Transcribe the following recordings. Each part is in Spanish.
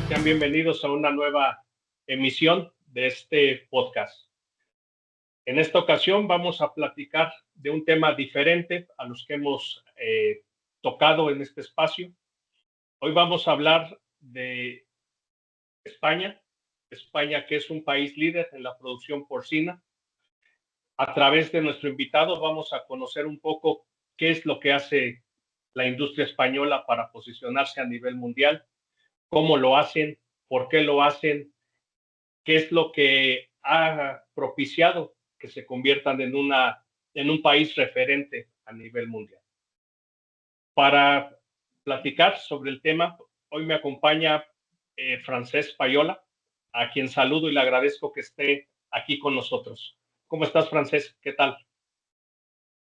Sean bienvenidos a una nueva emisión de este podcast. En esta ocasión vamos a platicar de un tema diferente a los que hemos tocado en este espacio. Hoy vamos a hablar de España, España que es un país líder en la producción porcina. A través de nuestro invitado vamos a conocer un poco qué es lo que hace la industria española para posicionarse a nivel mundial, cómo lo hacen, por qué lo hacen, qué es lo que ha propiciado que se conviertan en un país referente a nivel mundial. Para platicar sobre el tema, hoy me acompaña Francesc Payola, a quien saludo y le agradezco que esté aquí con nosotros. ¿Cómo estás, Francesc? ¿Qué tal?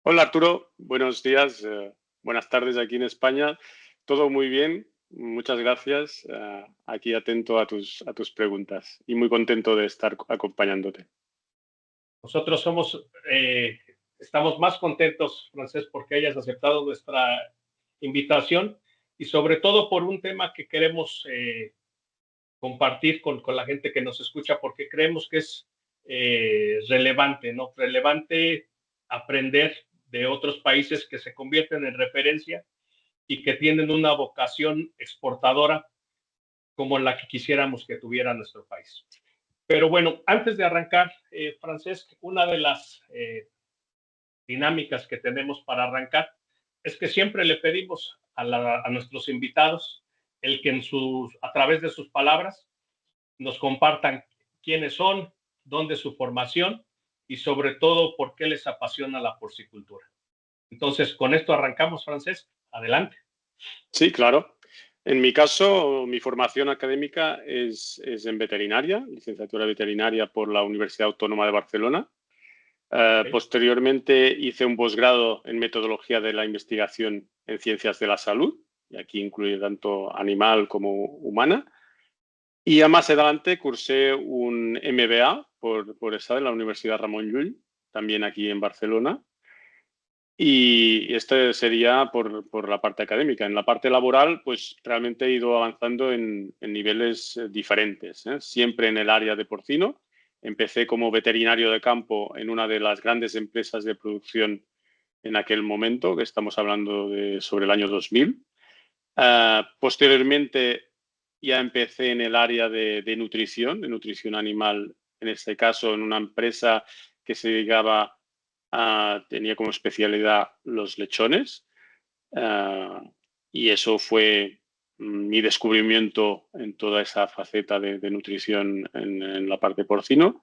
Hola, Arturo. Buenos días, buenas tardes aquí en España. Todo muy bien. Muchas gracias. Aquí atento a tus preguntas y muy contento de estar acompañándote. Nosotros estamos más contentos, Francesc, porque hayas aceptado nuestra invitación y sobre todo por un tema que queremos compartir con la gente que nos escucha, porque creemos que es relevante, ¿no? Relevante aprender de otros países que se convierten en referencia y que tienen una vocación exportadora como la que quisiéramos que tuviera nuestro país. Pero bueno, antes de arrancar, Francesc, una de las dinámicas que tenemos para arrancar es que siempre le pedimos a nuestros invitados el que a través de sus palabras nos compartan quiénes son, dónde es su formación y sobre todo por qué les apasiona la porcicultura. Entonces, con esto arrancamos, Francesc. Adelante. Sí, claro. En mi caso, mi formación académica es en veterinaria, licenciatura veterinaria por la Universidad Autónoma de Barcelona. Posteriormente hice un posgrado en metodología de la investigación en ciencias de la salud, y aquí incluye tanto animal como humana. Y ya más adelante cursé un MBA por esa de la Universidad Ramon Llull, también aquí en Barcelona. Y este sería por la parte académica. En la parte laboral, pues realmente he ido avanzando en niveles diferentes, siempre en el área de porcino. Empecé como veterinario de campo en una de las grandes empresas de producción en aquel momento, que estamos hablando sobre el año 2000. Posteriormente ya empecé en el área de nutrición animal, en este caso en una empresa que se dedicaba tenía como especialidad los lechones, y eso fue mi descubrimiento en toda esa faceta de nutrición en la parte porcino.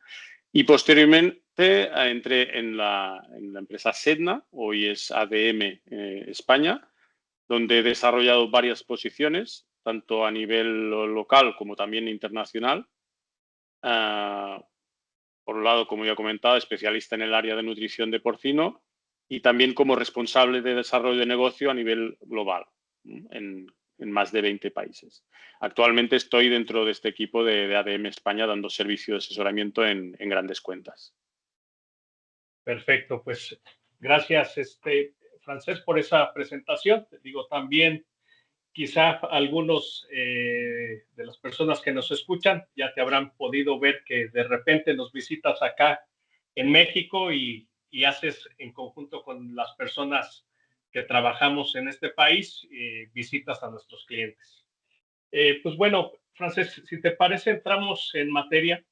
Y posteriormente entré en la empresa Sedna, hoy es ADM España, donde he desarrollado varias posiciones, tanto a nivel local como también internacional. Por un lado, como ya he comentado, especialista en el área de nutrición de porcino y también como responsable de desarrollo de negocio a nivel global, en más de 20 países. Actualmente estoy dentro de este equipo de ADM España dando servicio de asesoramiento en grandes cuentas. Perfecto, pues gracias, Francesc, por esa presentación. Te digo, también quizá algunos de las personas que nos escuchan ya te habrán podido ver que de repente nos visitas acá en México y haces en conjunto con las personas que trabajamos en este país visitas a nuestros clientes. Pues bueno, Francesc, si te parece, entramos en materia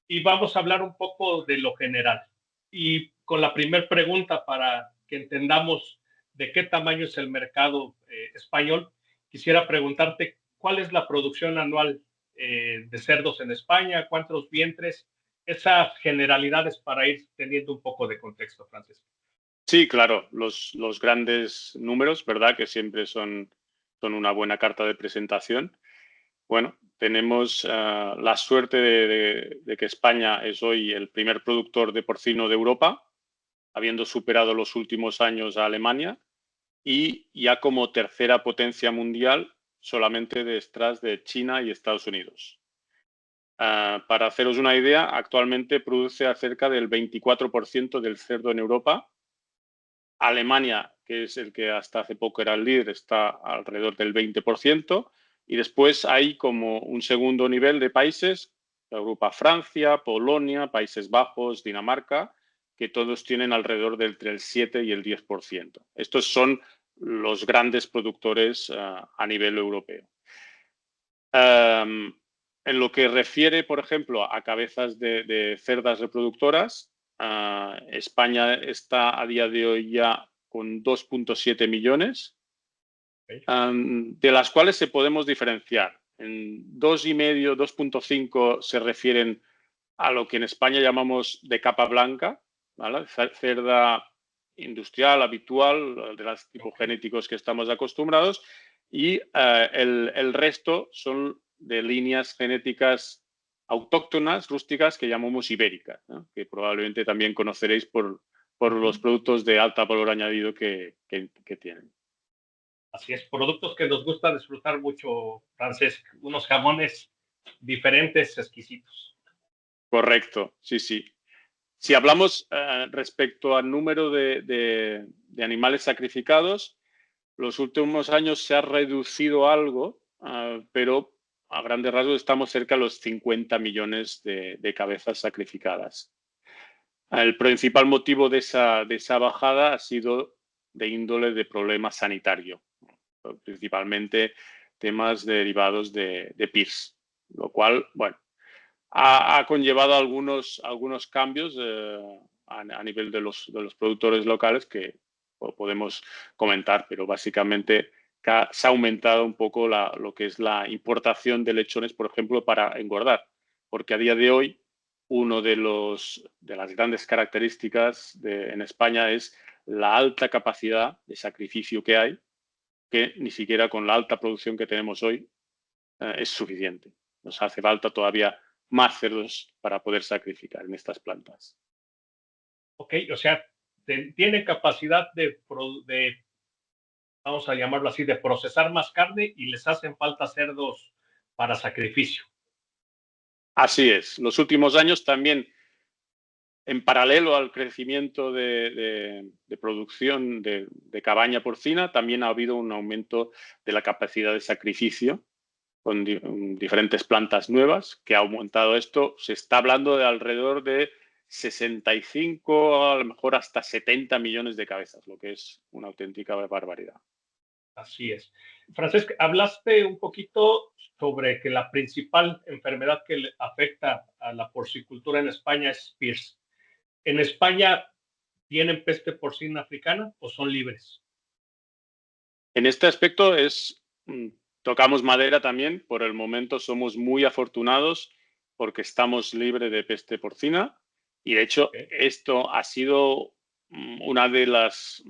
y vamos a hablar un poco de lo general. Y con la primera pregunta para que entendamos de qué tamaño es el mercado español, quisiera preguntarte cuál es la producción anual de cerdos en España, cuántos vientres, esas generalidades para ir teniendo un poco de contexto, Francisco. Sí, claro, los grandes números, ¿verdad? Que siempre son una buena carta de presentación. Bueno, tenemos la suerte de que España es hoy el primer productor de porcino de Europa, habiendo superado los últimos años a Alemania, y ya como tercera potencia mundial solamente detrás de China y Estados Unidos. Para haceros una idea, actualmente produce cerca del 24% del cerdo en Europa. Alemania, que es el que hasta hace poco era el líder, está alrededor del 20%, Y después hay como un segundo nivel de países, que agrupa Francia, Polonia, Países Bajos, Dinamarca, que todos tienen alrededor del entre el 7 y el 10%. Estos son los grandes productores a nivel europeo. En lo que refiere, por ejemplo, a cabezas de cerdas reproductoras, España está a día de hoy ya con 2,7 millones, de las cuales se podemos diferenciar. En 2,5, 2,5 se refieren a lo que en España llamamos de capa blanca, ¿vale? Cerda industrial, habitual, de los tipos genéticos que estamos acostumbrados, y el resto son de líneas genéticas autóctonas, rústicas, que llamamos ibéricas, ¿no? Que probablemente también conoceréis por los productos de alto valor añadido que tienen. Así es, productos que nos gusta disfrutar mucho, Francesc, unos jamones diferentes, exquisitos. Correcto, sí, sí. Si hablamos respecto al número de animales sacrificados, los últimos años se ha reducido algo, pero a grandes rasgos estamos cerca de los 50 millones de cabezas sacrificadas. El principal motivo de esa bajada ha sido de índole de problema sanitario, principalmente temas derivados de PIRS, lo cual, bueno, ha conllevado algunos cambios a nivel de los productores locales que podemos comentar, pero básicamente se ha aumentado un poco lo que es la importación de lechones, por ejemplo, para engordar, porque a día de hoy uno de las grandes características en España es la alta capacidad de sacrificio que hay, que ni siquiera con la alta producción que tenemos hoy es suficiente. Nos hace falta todavía más cerdos para poder sacrificar en estas plantas. Ok, o sea, tiene capacidad de, vamos a llamarlo así, de procesar más carne y les hacen falta cerdos para sacrificio. Así es. Los últimos años también, en paralelo al crecimiento de producción de cabaña porcina, también ha habido un aumento de la capacidad de sacrificio con diferentes plantas nuevas que ha aumentado esto. Se está hablando de alrededor de 65, a lo mejor hasta 70 millones de cabezas, lo que es una auténtica barbaridad. Así es. Francesc, hablaste un poquito sobre que la principal enfermedad que le afecta a la porcicultura en España es PIRS. ¿En España tienen peste porcina africana o son libres? En este aspecto tocamos madera también. Por el momento somos muy afortunados porque estamos libres de peste porcina y de hecho esto ha sido una de los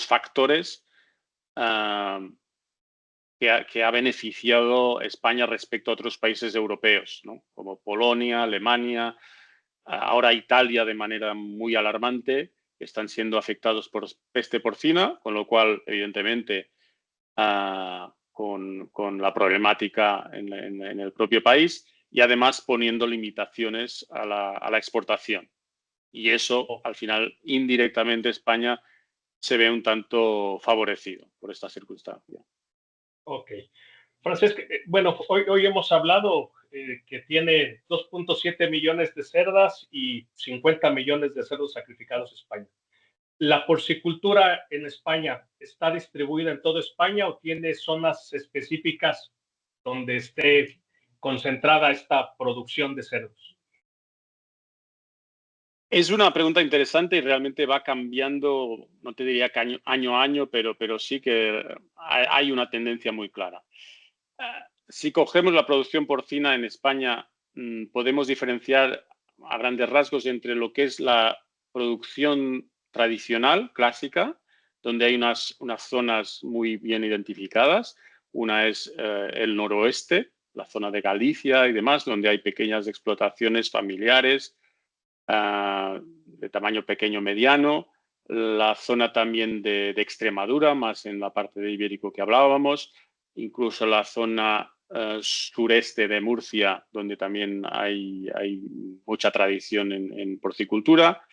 factores que ha beneficiado España respecto a otros países europeos, ¿no? Como Polonia, Alemania, ahora Italia de manera muy alarmante, están siendo afectados por peste porcina, con lo cual, evidentemente, con la problemática en el propio país y además poniendo limitaciones a la exportación. Y eso, al final, indirectamente, España se ve un tanto favorecido por esta circunstancia. Ok. Francesc, bueno, hoy hemos hablado que tiene 2,7 millones de cerdas y 50 millones de cerdos sacrificados en España. ¿La porcicultura en España está distribuida en toda España o tiene zonas específicas donde esté concentrada esta producción de cerdos? Es una pregunta interesante y realmente va cambiando, no te diría que año a año, pero sí que hay una tendencia muy clara. Si cogemos la producción porcina en España, podemos diferenciar a grandes rasgos entre lo que es la producción tradicional, clásica, donde hay unas zonas muy bien identificadas. Una es el noroeste, la zona de Galicia y demás, donde hay pequeñas explotaciones familiares de tamaño pequeño mediano. La zona también de Extremadura, más en la parte de Ibérico que hablábamos. Incluso la zona sureste de Murcia, donde también hay mucha tradición en porcicultura.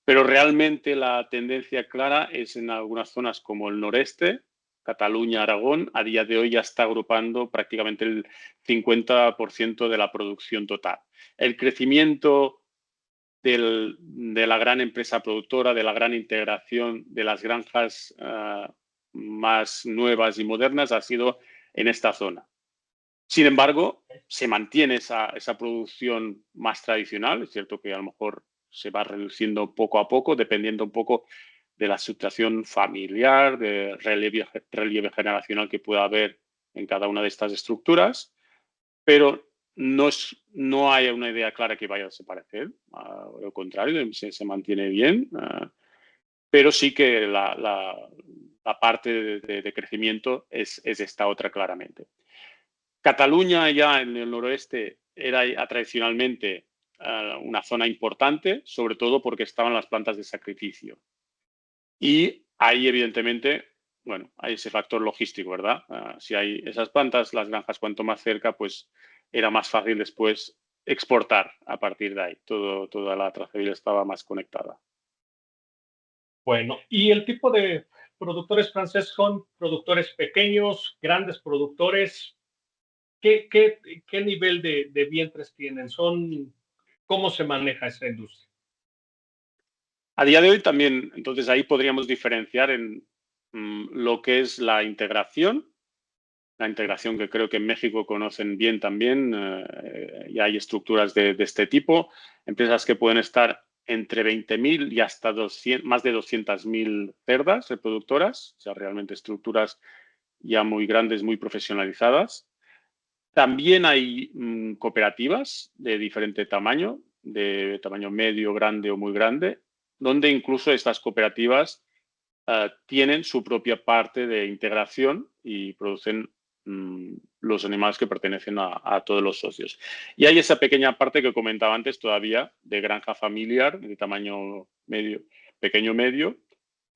Pero realmente la tendencia clara es en algunas zonas como el noreste, Cataluña, Aragón, a día de hoy ya está agrupando prácticamente el 50% de la producción total. El crecimiento de la gran empresa productora, de la gran integración de las granjas más nuevas y modernas ha sido en esta zona. Sin embargo, se mantiene esa producción más tradicional. Es cierto que a lo mejor se va reduciendo poco a poco, dependiendo un poco de la situación familiar, de relieve generacional que pueda haber en cada una de estas estructuras, pero no hay una idea clara que vaya a desaparecer. Al contrario, se mantiene bien, pero sí que la parte de crecimiento es esta otra claramente. Cataluña ya en el noroeste era tradicionalmente una zona importante, sobre todo porque estaban las plantas de sacrificio. Y ahí, evidentemente, bueno, hay ese factor logístico, ¿verdad? Si hay esas plantas, las granjas cuanto más cerca, pues era más fácil después exportar a partir de ahí. Toda la trazabilidad estaba más conectada. Bueno, ¿y el tipo de productores franceses son productores pequeños, grandes productores? ¿Qué nivel de vientres tienen? ¿Cómo se maneja esa industria? A día de hoy también, entonces ahí podríamos diferenciar en lo que es la integración que creo que en México conocen bien también, y hay estructuras de este tipo, empresas que pueden estar entre 20.000 y hasta más de 200.000 cerdas reproductoras, o sea, realmente estructuras ya muy grandes, muy profesionalizadas. También hay cooperativas de diferente tamaño, de tamaño medio, grande o muy grande, donde incluso estas cooperativas tienen su propia parte de integración y producen los animales que pertenecen a todos los socios. Y hay esa pequeña parte que comentaba antes todavía de granja familiar de tamaño medio, pequeño medio,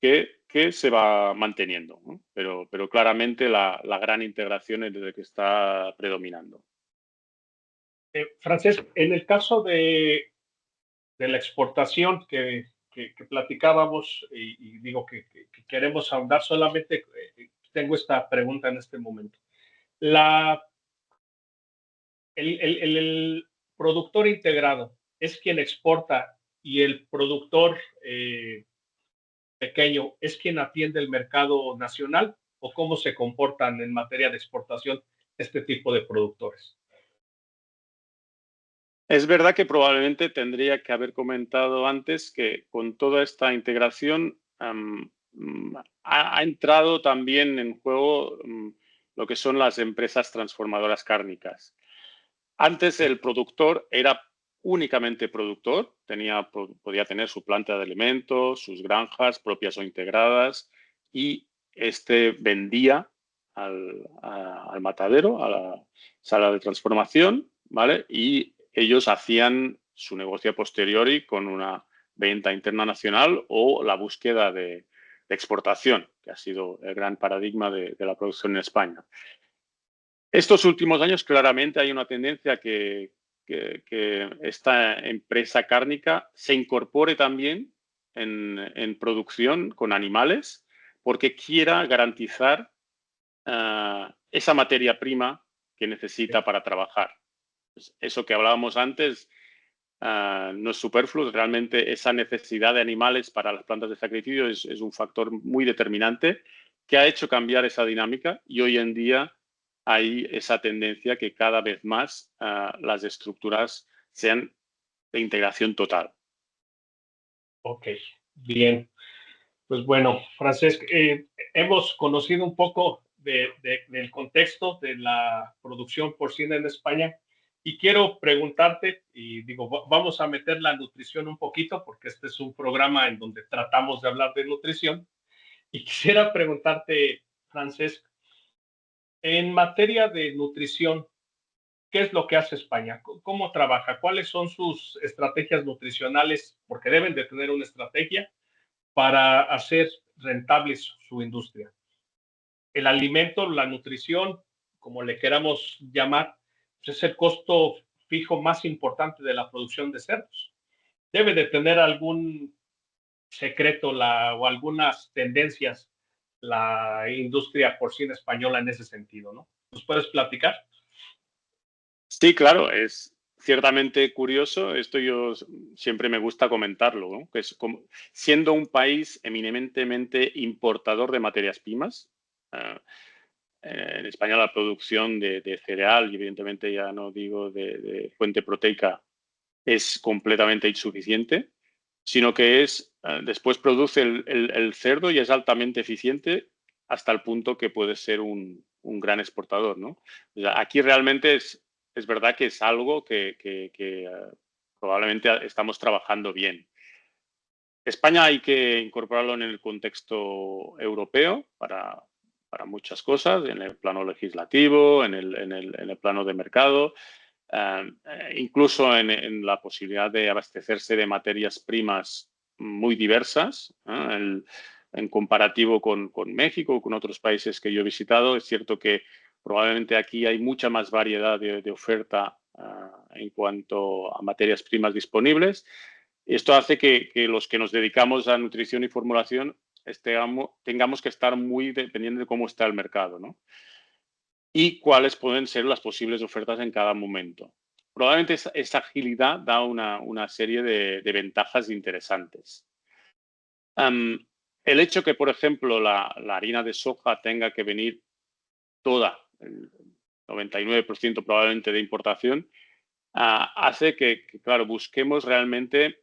que se va manteniendo, ¿no? Pero claramente la gran integración es desde que está predominando. Francesc, en el caso de la exportación que platicábamos, y digo que queremos ahondar, solamente tengo esta pregunta en este momento. El productor integrado es quien exporta y el productor pequeño es quien atiende el mercado nacional, o cómo se comportan en materia de exportación este tipo de productores. Es verdad que probablemente tendría que haber comentado antes que con toda esta integración ha entrado también en juego lo que son las empresas transformadoras cárnicas. Antes el productor era únicamente productor, podía tener su planta de alimentos, sus granjas propias o integradas, y este vendía al matadero, a la sala de transformación, ¿vale? Y ellos hacían su negocio a posteriori con una venta interna nacional o la búsqueda de exportación, que ha sido el gran paradigma de la producción en España. Estos últimos años claramente hay una tendencia que esta empresa cárnica se incorpore también en producción con animales porque quiera garantizar esa materia prima que necesita para trabajar. Eso que hablábamos antes no es superfluo, realmente esa necesidad de animales para las plantas de sacrificio es un factor muy determinante que ha hecho cambiar esa dinámica, y hoy en día hay esa tendencia que cada vez más las estructuras sean de integración total. Ok, bien. Pues bueno, Francesc, hemos conocido un poco del contexto de la producción porcina en España, y quiero preguntarte, y digo, vamos a meter la nutrición un poquito porque este es un programa en donde tratamos de hablar de nutrición, y quisiera preguntarte, Francesc, en materia de nutrición, ¿qué es lo que hace España? ¿Cómo trabaja? ¿Cuáles son sus estrategias nutricionales? Porque deben de tener una estrategia para hacer rentable su industria. El alimento, la nutrición, como le queramos llamar, pues es el costo fijo más importante de la producción de cerdos. Debe de tener algún secreto o algunas tendencias la industria porcina española en ese sentido, ¿no? ¿Nos puedes platicar? Sí, claro, es ciertamente curioso. Esto yo siempre me gusta comentarlo, ¿no? Que es como, siendo un país eminentemente importador de materias primas, eh, en España la producción de cereal, y evidentemente ya no digo de fuente proteica, es completamente insuficiente, sino que después produce el cerdo y es altamente eficiente hasta el punto que puede ser un gran exportador, ¿no? O sea, aquí realmente es verdad que es algo que probablemente estamos trabajando bien. España hay que incorporarlo en el contexto europeo para muchas cosas, en el plano legislativo, en el plano de mercado, incluso en la posibilidad de abastecerse de materias primas muy diversas. En comparativo con México, con otros países que yo he visitado, es cierto que probablemente aquí hay mucha más variedad de oferta en cuanto a materias primas disponibles. Esto hace que los que nos dedicamos a nutrición y formulación tengamos que estar muy dependiendo de cómo está el mercado, ¿no? Y cuáles pueden ser las posibles ofertas en cada momento. Probablemente esa agilidad da una serie de ventajas interesantes. El hecho que, por ejemplo, la harina de soja tenga que venir toda, el 99% probablemente de importación, hace que, claro, busquemos realmente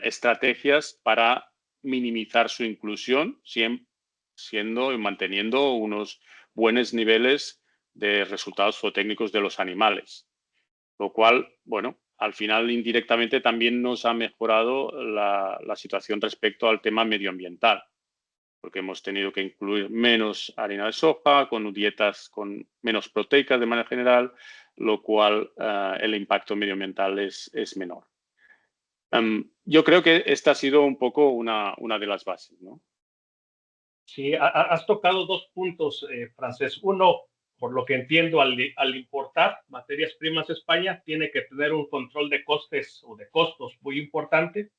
estrategias para minimizar su inclusión, siendo y manteniendo unos buenos niveles de resultados zootécnicos de los animales. Lo cual, bueno, al final indirectamente también nos ha mejorado la situación respecto al tema medioambiental, porque hemos tenido que incluir menos harina de soja, con dietas con menos proteicas de manera general, lo cual el impacto medioambiental es menor. Yo creo que esta ha sido un poco una de las bases, ¿no? Sí, has tocado dos puntos, Francés. Uno, por lo que entiendo, al importar materias primas a España, tiene que tener un control de costes o de costos muy importante.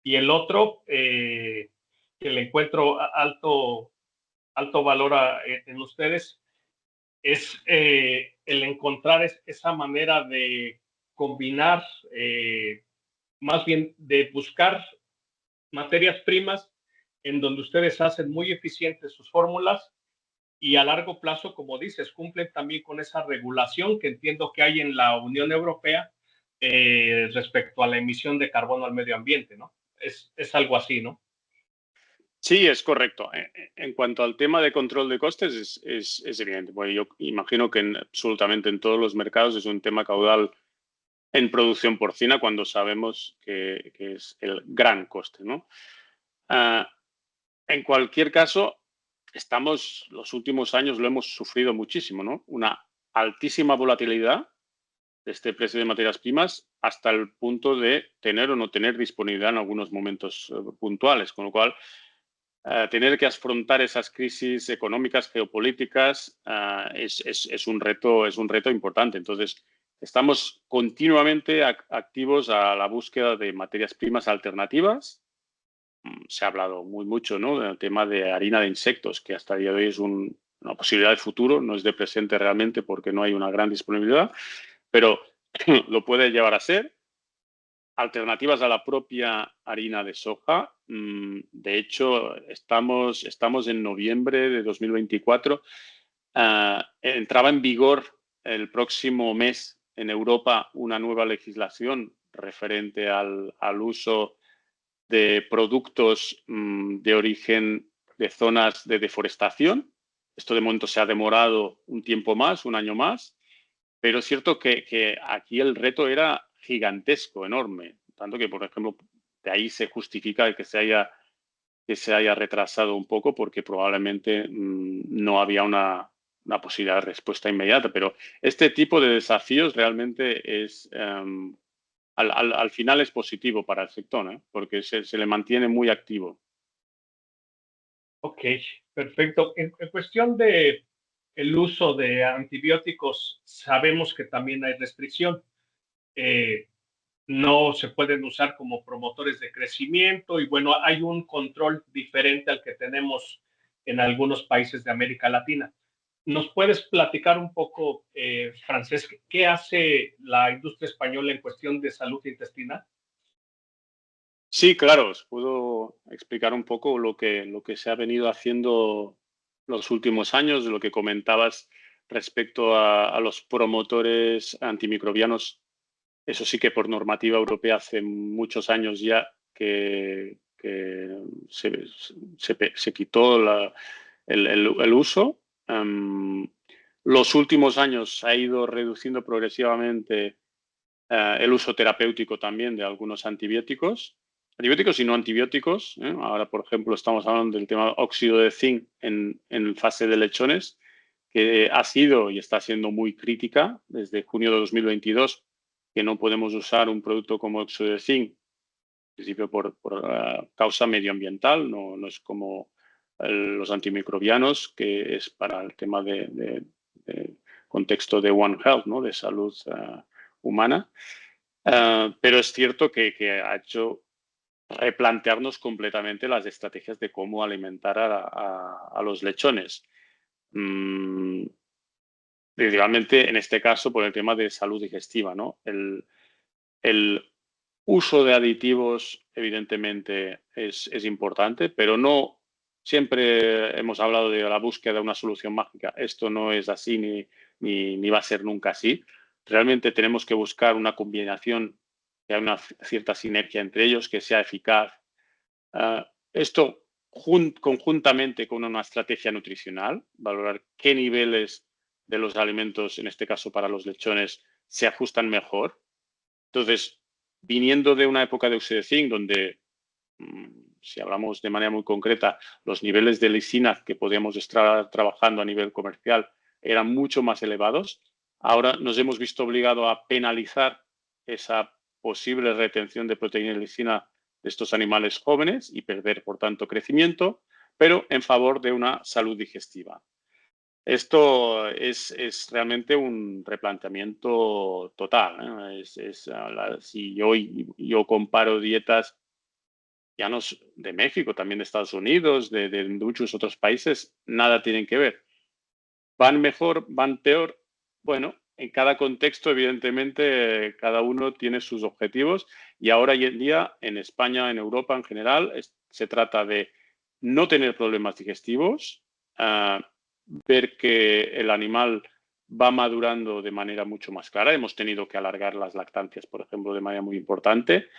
Y el otro, que le encuentro alto valor en ustedes, es el encontrar esa manera de combinar, más bien de buscar materias primas en donde ustedes hacen muy eficientes sus fórmulas y a largo plazo, como dices, cumplen también con esa regulación que entiendo que hay en la Unión Europea respecto a la emisión de carbono al medio ambiente, ¿no? Es algo así, ¿no? Sí, es correcto. En cuanto al tema de control de costes, es evidente. Bueno, yo imagino que absolutamente en todos los mercados es un tema caudal en producción porcina cuando sabemos que es el gran coste, ¿no? Ah, en cualquier caso, los últimos años lo hemos sufrido muchísimo, ¿no? Una altísima volatilidad de este precio de materias primas hasta el punto de tener o no tener disponibilidad en algunos momentos puntuales, con lo cual tener que afrontar esas crisis económicas, geopolíticas, es un reto importante. Entonces, estamos continuamente activos a la búsqueda de materias primas alternativas. Se ha hablado mucho, ¿no?, del tema de harina de insectos, que hasta el día de hoy es una posibilidad de futuro, no es de presente realmente porque no hay una gran disponibilidad, pero lo puede llevar a ser. Alternativas a la propia harina de soja. De hecho, estamos en noviembre de 2024. Entraba en vigor el próximo mes en Europa una nueva legislación referente al uso de productos de origen de zonas de deforestación. Esto de momento se ha demorado un tiempo más, un año más, pero es cierto que aquí el reto era gigantesco, enorme, tanto que, por ejemplo, de ahí se justifica que se haya retrasado un poco porque probablemente no había una posibilidad de respuesta inmediata. Pero este tipo de desafíos realmente al final es positivo para el sector, ¿eh?, porque se le mantiene muy activo. Ok, perfecto. En cuestión de el uso de antibióticos, sabemos que también hay restricción. Eh, no se pueden usar como promotores de crecimiento y bueno, hay un control diferente al que tenemos en algunos países de América Latina. ¿Nos puedes platicar un poco, Francesc, qué hace la industria española en cuestión de salud intestinal? Sí, claro, os puedo explicar un poco lo que se ha venido haciendo los últimos años, lo que comentabas respecto a los promotores antimicrobianos. Eso sí que por normativa europea hace muchos años ya que se quitó el uso. Los últimos años se ha ido reduciendo progresivamente el uso terapéutico también de algunos antibióticos y no antibióticos. Ahora, por ejemplo, estamos hablando del tema óxido de zinc en fase de lechones, que ha sido y está siendo muy crítica desde junio de 2022, que no podemos usar un producto como óxido de zinc, en principio por causa medioambiental, no es como los antimicrobianos, que es para el tema de contexto de One Health, ¿no? De salud humana. Pero es cierto que ha hecho replantearnos completamente las estrategias de cómo alimentar a los lechones. Principalmente en este caso por el tema de salud digestiva, ¿no? El uso de aditivos, evidentemente, es importante, pero no siempre hemos hablado de la búsqueda de una solución mágica. Esto no es así ni va a ser nunca así. Realmente tenemos que buscar una combinación, que haya una cierta sinergia entre ellos, que sea eficaz. Esto conjuntamente con una estrategia nutricional, valorar qué niveles de los alimentos, en este caso para los lechones, se ajustan mejor. Entonces, viniendo de una época de óxido de zinc, donde, si hablamos de manera muy concreta, los niveles de lisina que podíamos estar trabajando a nivel comercial eran mucho más elevados, ahora nos hemos visto obligados a penalizar esa posible retención de proteína y lisina de estos animales jóvenes y perder, por tanto, crecimiento, pero en favor de una salud digestiva. Esto es realmente un replanteamiento total, ¿eh? Si yo comparo dietas ya no de México, también de Estados Unidos, de muchos otros países, nada tienen que ver. ¿Van mejor? ¿Van peor? Bueno, en cada contexto, evidentemente, cada uno tiene sus objetivos y ahora hoy en día, en España, en Europa en general, se trata de no tener problemas digestivos, ver que el animal va madurando de manera mucho más clara. Hemos tenido que alargar las lactancias, por ejemplo, de manera muy importante.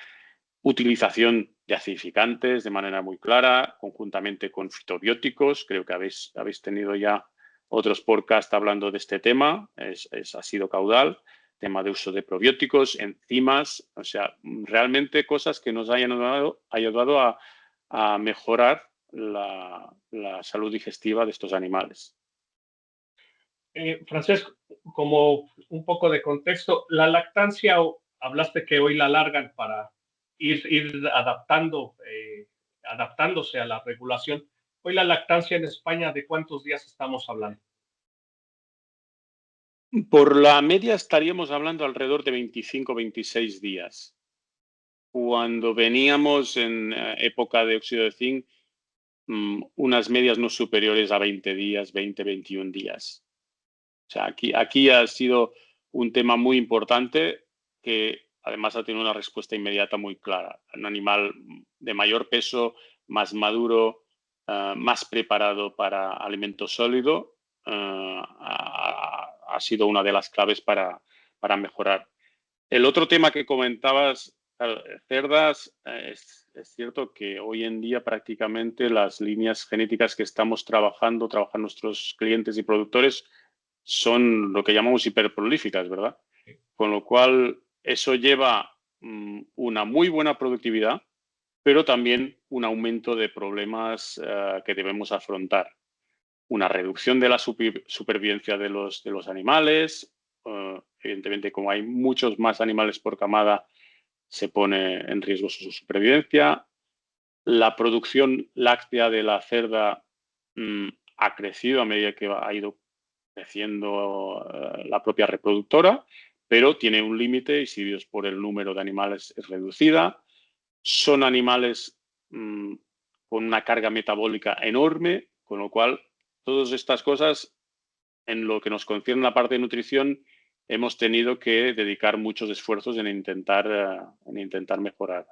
Utilización de acidificantes de manera muy clara, conjuntamente con fitobióticos. Creo que habéis tenido ya otros podcasts hablando de este tema. Ha sido caudal. Tema de uso de probióticos, enzimas, o sea, realmente cosas que nos hayan ayudado a mejorar la salud digestiva de estos animales. Francesc, como un poco de contexto, la lactancia, hablaste que hoy la alargan para ir adaptándose a la regulación. Hoy la lactancia en España, ¿de cuántos días estamos hablando? Por la media estaríamos hablando alrededor de 25, 26 días. Cuando veníamos en época de óxido de zinc, unas medias no superiores a 20 días, 20, 21 días. O sea, aquí ha sido un tema muy importante que además ha tenido una respuesta inmediata muy clara. Un animal de mayor peso, más maduro, más preparado para alimento sólido, ha sido una de las claves para mejorar. El otro tema que comentabas, cerdas, es cierto que hoy en día prácticamente las líneas genéticas que estamos trabajando nuestros clientes y productores son lo que llamamos hiperprolíficas, ¿verdad? Con lo cual, eso lleva una muy buena productividad, pero también un aumento de problemas que debemos afrontar. Una reducción de la supervivencia de los animales. Evidentemente, como hay muchos más animales por camada, se pone en riesgo su supervivencia. La producción láctea de la cerda ha crecido a medida que ha ido creciendo la propia reproductora, pero tiene un límite y si Dios por el número de animales es reducida. Son animales con una carga metabólica enorme, Con lo cual, todas estas cosas, en lo que nos concierne la parte de nutrición, hemos tenido que dedicar muchos esfuerzos en intentar mejorar.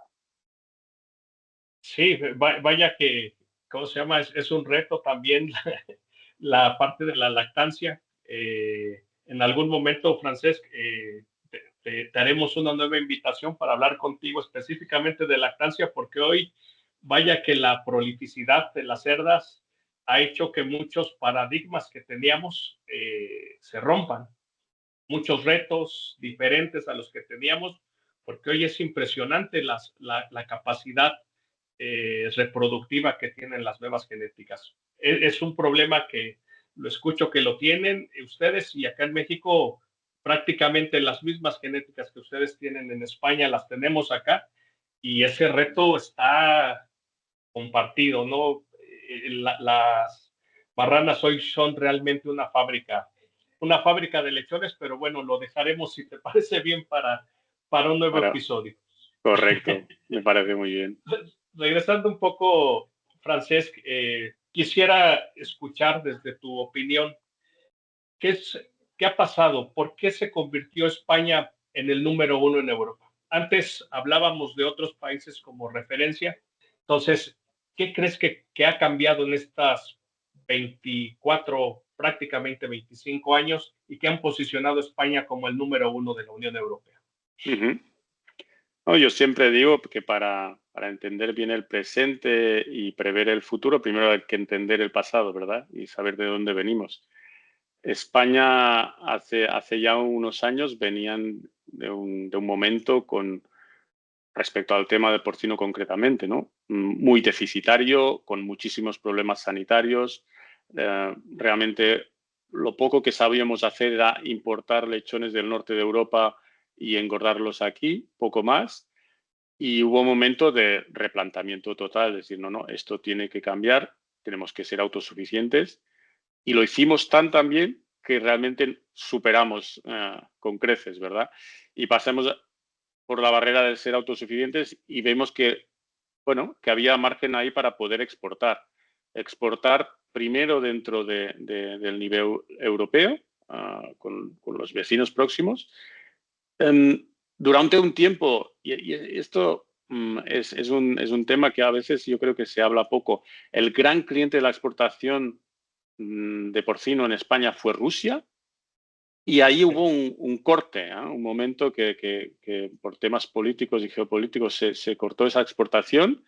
Sí, vaya que, ¿cómo se llama? Es un reto también la parte de la lactancia. En algún momento, Francesc, te haremos una nueva invitación para hablar contigo específicamente de lactancia, porque hoy, vaya que la prolificidad de las cerdas ha hecho que muchos paradigmas que teníamos se rompan. Muchos retos diferentes a los que teníamos, porque hoy es impresionante la capacidad reproductiva que tienen las nuevas genéticas. Es un problema que lo escucho que lo tienen ustedes, y acá en México prácticamente las mismas genéticas que ustedes tienen en España las tenemos acá, y ese reto está compartido, ¿no? Las marranas hoy son realmente una fábrica de lechones, pero bueno, lo dejaremos, si te parece bien, para un nuevo episodio. Correcto, me parece muy bien. Regresando un poco, Francesc, quisiera escuchar desde tu opinión, ¿qué ha pasado? ¿Por qué se convirtió España en el número uno en Europa? Antes hablábamos de otros países como referencia. Entonces, ¿qué crees que ha cambiado en estas 24, prácticamente 25 años, y que han posicionado a España como el número uno de la Unión Europea? No, yo siempre digo que para entender bien el presente y prever el futuro, primero hay que entender el pasado, ¿verdad? Y saber de dónde venimos. España hace ya unos años venían de un momento con respecto al tema del porcino concretamente, ¿no? Muy deficitario, con muchísimos problemas sanitarios. Realmente lo poco que sabíamos hacer era importar lechones del norte de Europa y engordarlos aquí, poco más. Y hubo un momento de replanteamiento total, es decir, no, esto tiene que cambiar, tenemos que ser autosuficientes. Y lo hicimos tan bien que realmente superamos con creces, ¿verdad? Y pasamos por la barrera de ser autosuficientes y vemos que, bueno, que había margen ahí para poder exportar. Exportar primero dentro del nivel europeo, con los vecinos próximos. Durante un tiempo, y esto es un tema que a veces yo creo que se habla poco, el gran cliente de la exportación de porcino en España fue Rusia, y ahí hubo un corte, un momento que por temas políticos y geopolíticos se cortó esa exportación,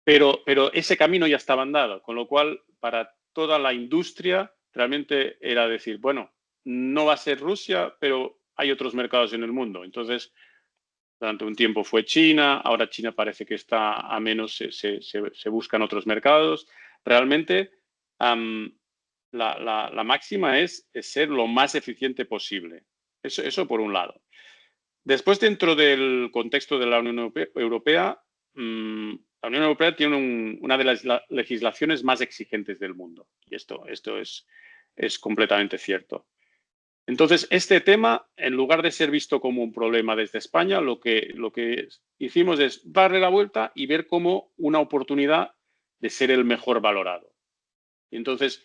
pero ese camino ya estaba andado, con lo cual para toda la industria realmente era decir, bueno, no va a ser Rusia, pero hay otros mercados en el mundo. Entonces, durante un tiempo fue China, ahora China parece que está a menos, se buscan otros mercados. Realmente, la máxima es ser lo más eficiente posible. Eso por un lado. Después, dentro del contexto de la Unión Europea, la Unión Europea tiene una de las legislaciones más exigentes del mundo. Y esto es completamente cierto. Entonces, este tema, en lugar de ser visto como un problema desde España, lo que hicimos es darle la vuelta y ver como una oportunidad de ser el mejor valorado. Y entonces,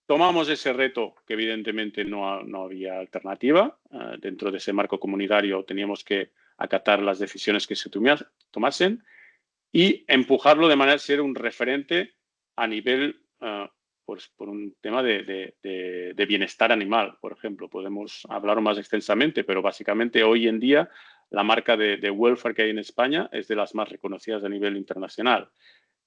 tomamos ese reto, que evidentemente no había alternativa. Dentro de ese marco comunitario teníamos que acatar las decisiones que se tomasen y empujarlo de manera de ser un referente a nivel, pues por un tema de bienestar animal, por ejemplo. Podemos hablar más extensamente, pero básicamente hoy en día la marca de welfare que hay en España es de las más reconocidas a nivel internacional.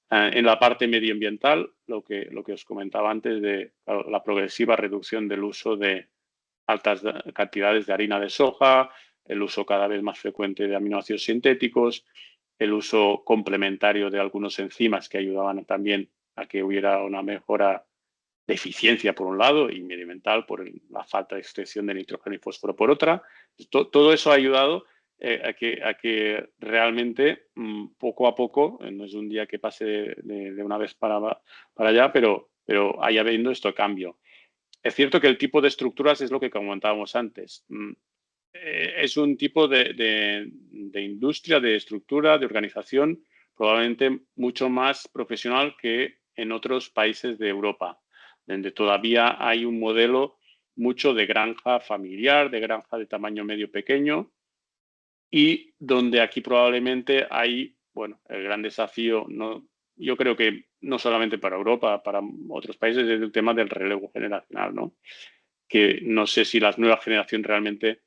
En la parte medioambiental, lo que os comentaba antes de la progresiva reducción del uso de altas cantidades de harina de soja, el uso cada vez más frecuente de aminoácidos sintéticos, el uso complementario de algunos enzimas que ayudaban también a que hubiera una mejora de eficiencia por un lado y medioambiental por la falta de extracción de nitrógeno y fósforo por otra. Todo eso ha ayudado a que realmente poco a poco, no es un día que pase de una vez para allá, pero haya habido esto cambio. Es cierto que el tipo de estructuras es lo que comentábamos antes. Es un tipo de industria, de estructura, de organización probablemente mucho más profesional que en otros países de Europa, donde todavía hay un modelo mucho de granja familiar, de granja de tamaño medio pequeño, y donde aquí probablemente hay, bueno, el gran desafío, no, yo creo que no solamente para Europa, para otros países, es el tema del relevo generacional, ¿no? Que no sé si las nuevas generaciones realmente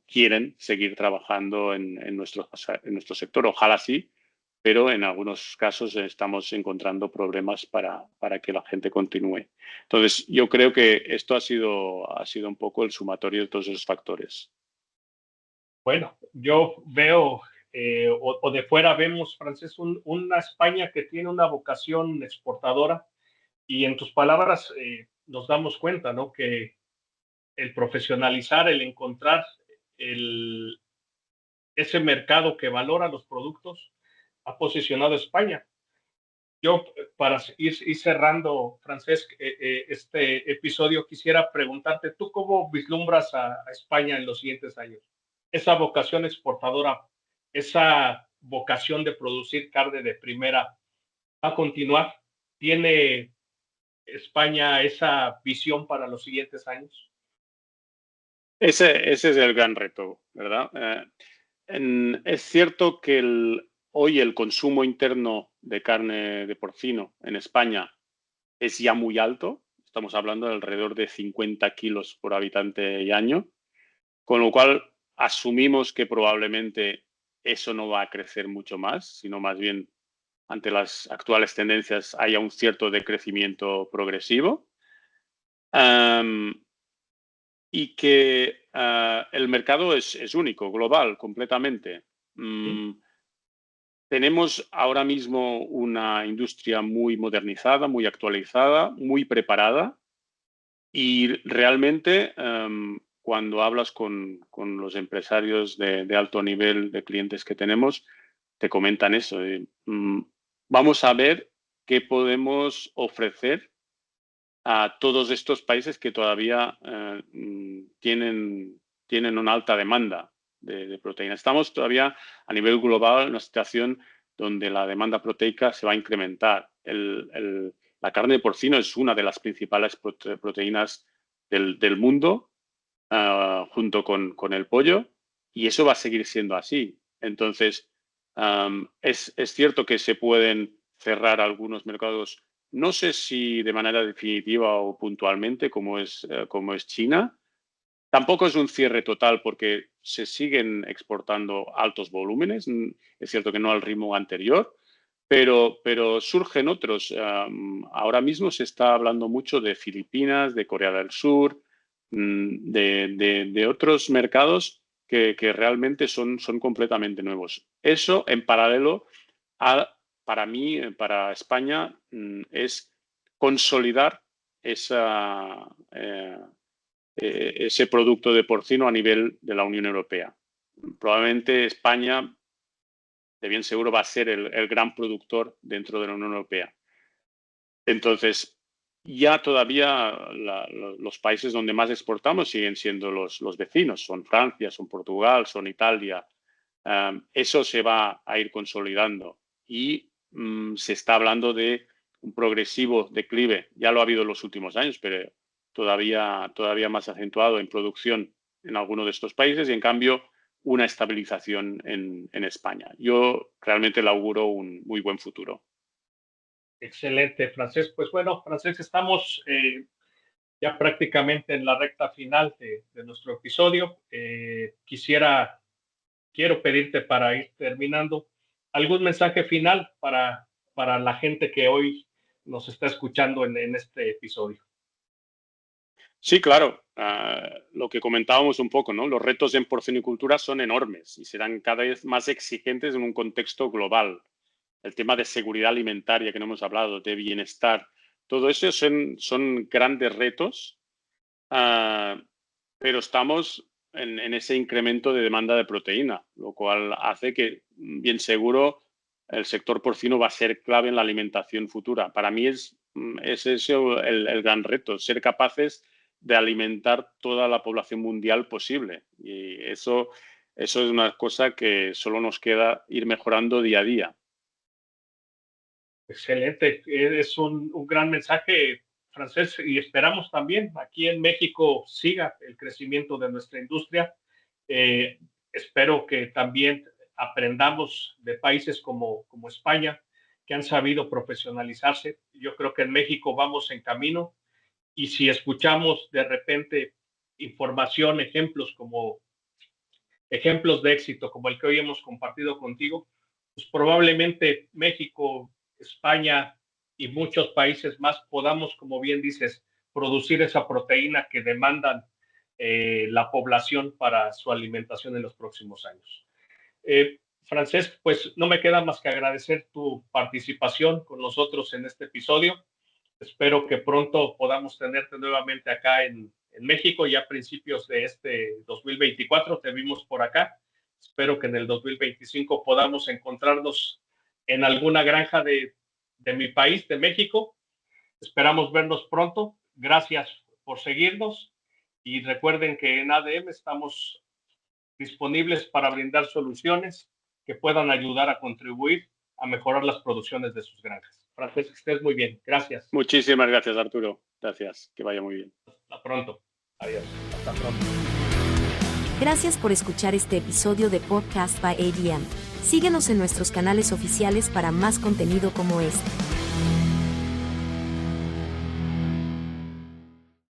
quieren seguir trabajando en nuestro sector. Ojalá sí, pero en algunos casos estamos encontrando problemas para que la gente continúe. Entonces, yo creo que esto ha sido un poco el sumatorio de todos esos factores. Bueno, yo veo, o de fuera vemos, Francés, una España que tiene una vocación exportadora y en tus palabras nos damos cuenta, ¿no? Que el profesionalizar, el encontrar el, ese mercado que valora los productos ha posicionado a España. Yo, para ir cerrando, Francesc, este episodio, quisiera preguntarte, ¿tú cómo vislumbras a España en los siguientes años? Esa vocación exportadora, esa vocación de producir carne de primera, ¿va a continuar? ¿Tiene España esa visión para los siguientes años? Ese es el gran reto, ¿verdad? Es cierto que hoy el consumo interno de carne de porcino en España es ya muy alto. Estamos hablando de alrededor de 50 kilos por habitante y año, con lo cual asumimos que probablemente eso no va a crecer mucho más, sino más bien ante las actuales tendencias haya un cierto decrecimiento progresivo. Y que el mercado es único, global, completamente. Tenemos ahora mismo una industria muy modernizada, muy actualizada, muy preparada y realmente cuando hablas con los empresarios de alto nivel de clientes que tenemos, te comentan eso. Vamos a ver qué podemos ofrecer a todos estos países que todavía tienen una alta demanda de proteína. Estamos todavía a nivel global en una situación donde la demanda proteica se va a incrementar. La carne de porcino es una de las principales proteínas del mundo, junto con el pollo, y eso va a seguir siendo así. Entonces, es cierto que se pueden cerrar algunos mercados, no sé si de manera definitiva o puntualmente, como es China. Tampoco es un cierre total porque se siguen exportando altos volúmenes. Es cierto que no al ritmo anterior, pero surgen otros. Ahora mismo se está hablando mucho de Filipinas, de Corea del Sur, de otros mercados que realmente son completamente nuevos. Eso en paralelo para mí, para España, es consolidar ese producto de porcino a nivel de la Unión Europea. Probablemente España, de bien seguro, va a ser el gran productor dentro de la Unión Europea. Entonces, ya todavía los países donde más exportamos siguen siendo los vecinos, son Francia, son Portugal, son Italia. Eso se va a ir consolidando y se está hablando de un progresivo declive. Ya lo ha habido en los últimos años, pero todavía más acentuado en producción en alguno de estos países y, en cambio, una estabilización en España. Yo realmente le auguro un muy buen futuro. Excelente, Francesc. Pues bueno, Francesc, estamos ya prácticamente en la recta final de nuestro episodio. Quiero pedirte para ir terminando algún mensaje final para la gente que hoy nos está escuchando en este episodio. Sí, claro. Lo que comentábamos un poco, ¿no? Los retos en porcinicultura son enormes y serán cada vez más exigentes en un contexto global. El tema de seguridad alimentaria que no hemos hablado, de bienestar, todo eso son grandes retos, pero estamos en ese incremento de demanda de proteína, lo cual hace que, bien seguro, el sector porcino va a ser clave en la alimentación futura. Para mí es ese el gran reto, ser capaces de alimentar toda la población mundial posible. Y eso es una cosa que solo nos queda ir mejorando día a día. Excelente, es un gran mensaje, Francés, y esperamos también aquí en México siga el crecimiento de nuestra industria. Espero que también aprendamos de países como España, que han sabido profesionalizarse. Yo creo que en México vamos en camino, y si escuchamos de repente información, ejemplos de éxito como el que hoy hemos compartido contigo, pues probablemente México, España y muchos países más podamos, como bien dices, producir esa proteína que demandan la población para su alimentación en los próximos años. Francesc, pues no me queda más que agradecer tu participación con nosotros en este episodio. Espero que pronto podamos tenerte nuevamente acá en México, ya a principios de este 2024. Te vimos por acá. Espero que en el 2025 podamos encontrarnos en alguna granja de mi país, de México. Esperamos vernos pronto. Gracias por seguirnos y recuerden que en ADM estamos disponibles para brindar soluciones que puedan ayudar a contribuir a mejorar las producciones de sus granjas. Francesc, que estés muy bien. Gracias. Muchísimas gracias, Arturo. Gracias. Que vaya muy bien. Hasta pronto. Adiós. Hasta pronto. Gracias por escuchar este episodio de Podcast by ADM. Síguenos en nuestros canales oficiales para más contenido como este.